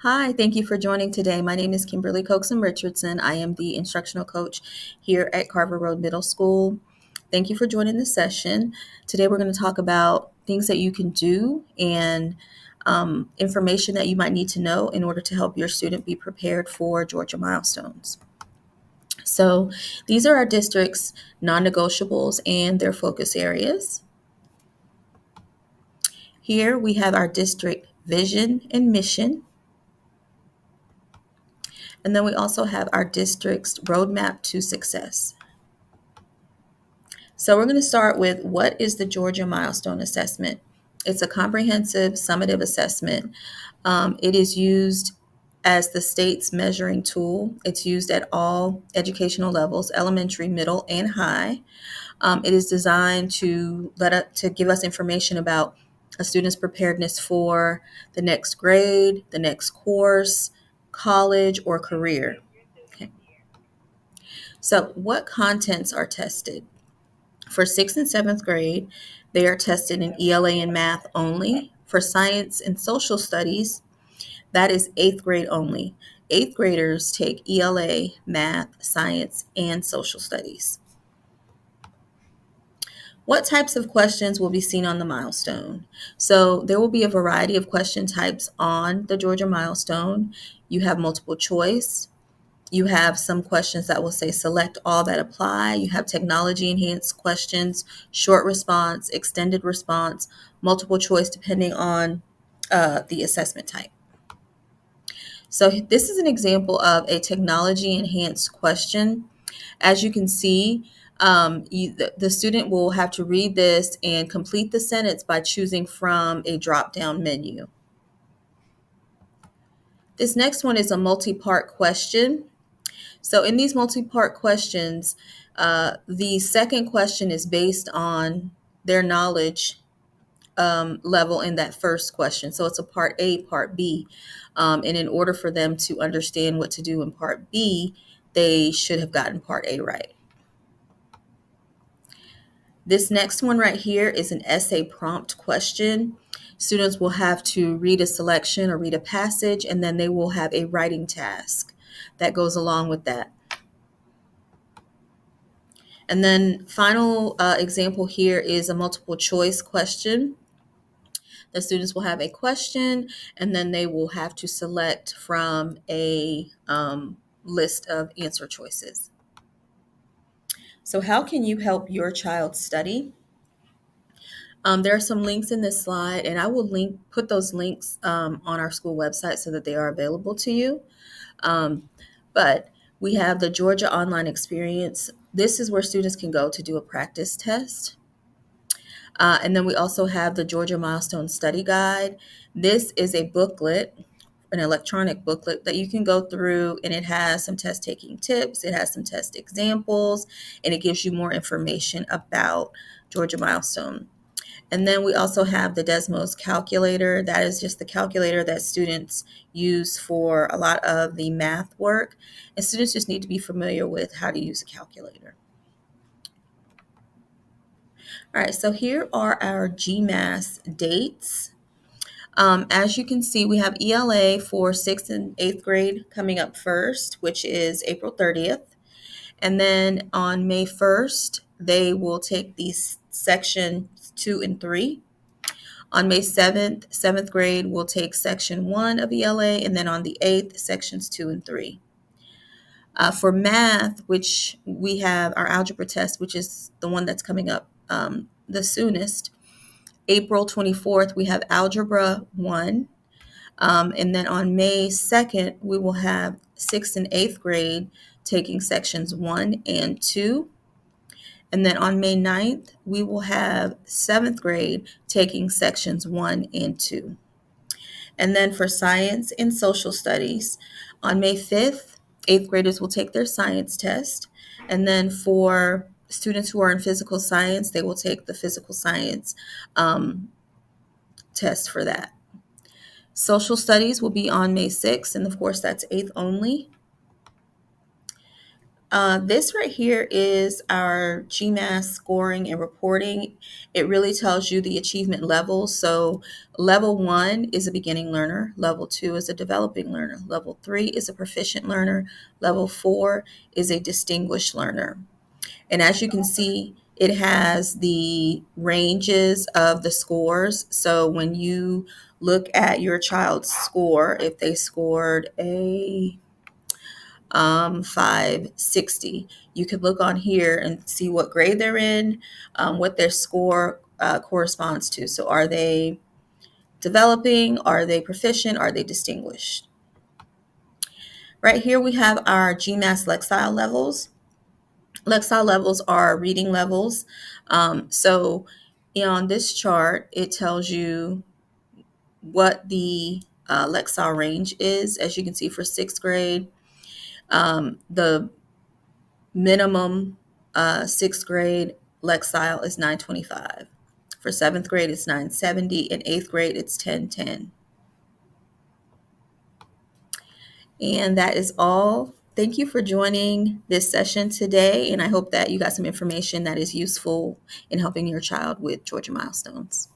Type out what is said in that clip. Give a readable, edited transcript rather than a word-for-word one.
Hi, thank you for joining today. My name is Kimberly Coxon Richardson. I am the instructional coach here at Carver Road Middle School. Thank you for joining this session. Today we're going to talk about things that you can do and information that you might need to know in order to help your student be prepared for Georgia milestones. So these are our district's non-negotiables and their focus areas. Here we have our district vision and mission. And then we also have our district's roadmap to success. So we're going to start with what is the Georgia Milestone Assessment? It's a comprehensive summative assessment. It is used as the state's measuring tool. It's used at all educational levels, elementary, middle, and high. It is designed to give us information about a student's preparedness for the next grade, the next course, college, or career. Okay. So, what contents are tested? For sixth and seventh grade, they are tested in ELA and math only. For science and social studies, that is eighth grade only. Eighth graders take ELA, math, science, and social studies. What types of questions will be seen on the milestone? So there will be a variety of question types on the Georgia milestone. You have multiple choice. You have some questions that will say select all that apply. You have technology enhanced questions, short response, extended response, multiple choice depending on the assessment type. So this is an example of a technology enhanced question. As you can see, the student will have to read this and complete the sentence by choosing from a drop-down menu. This next one is a multi-part question. So in these multi-part questions, the second question is based on their knowledge level in that first question. So it's a part A, part B. And in order for them to understand what to do in part B, they should have gotten part A right. This next one right here is an essay prompt question. Students will have to read a selection or read a passage, and then they will have a writing task that goes along with that. And then final example here is a multiple choice question. The students will have a question, and then they will have to select from a list of answer choices. So how can you help your child study? There are some links in this slide, and I will put those links on our school website so that they are available to you. But we have the Georgia Online Experience. This is where students can go to do a practice test. And then we also have the Georgia Milestone Study Guide. This is a booklet, an electronic booklet that you can go through, and it has some test taking tips, it has some test examples, and it gives you more information about Georgia Milestone. And then we also have the Desmos calculator. That is just the calculator that students use for a lot of the math work. And students just need to be familiar with how to use a calculator. All right, so here are our GMAS dates. As you can see, we have ELA for 6th and 8th grade coming up first, which is April 30th. And then on May 1st, they will take these sections 2 and 3. On May 7th, 7th grade will take section 1 of ELA, and then on the 8th, sections 2 and 3. For math, which we have our algebra test, which is the one that's coming up the soonest, April 24th, we have Algebra 1. And then on May 2nd, we will have 6th and 8th grade taking sections 1 and 2. And then on May 9th, we will have 7th grade taking sections 1 and 2. And then for science and social studies, on May 5th, 8th graders will take their science test. And then for students who are in physical science, they will take the physical science test for that. Social studies will be on May 6th, and of course that's 8th only. This right here is our GMAS scoring and reporting. It really tells you the achievement levels. So level 1 is a beginning learner. Level 2 is a developing learner. Level 3 is a proficient learner. Level 4 is a distinguished learner. And as you can see, it has the ranges of the scores. So when you look at your child's score, if they scored a 560, you can look on here and see what grade they're in, what their score corresponds to. So are they developing? Are they proficient? Are they distinguished? Right here we have our GMAS Lexile levels. Lexile levels are reading levels. So on this chart, it tells you what the Lexile range is. As you can see, for sixth grade, the minimum sixth grade Lexile is 925. For seventh grade, it's 970. In eighth grade, it's 1010. And that is all. Thank you for joining this session today, and I hope that you got some information that is useful in helping your child with Georgia milestones.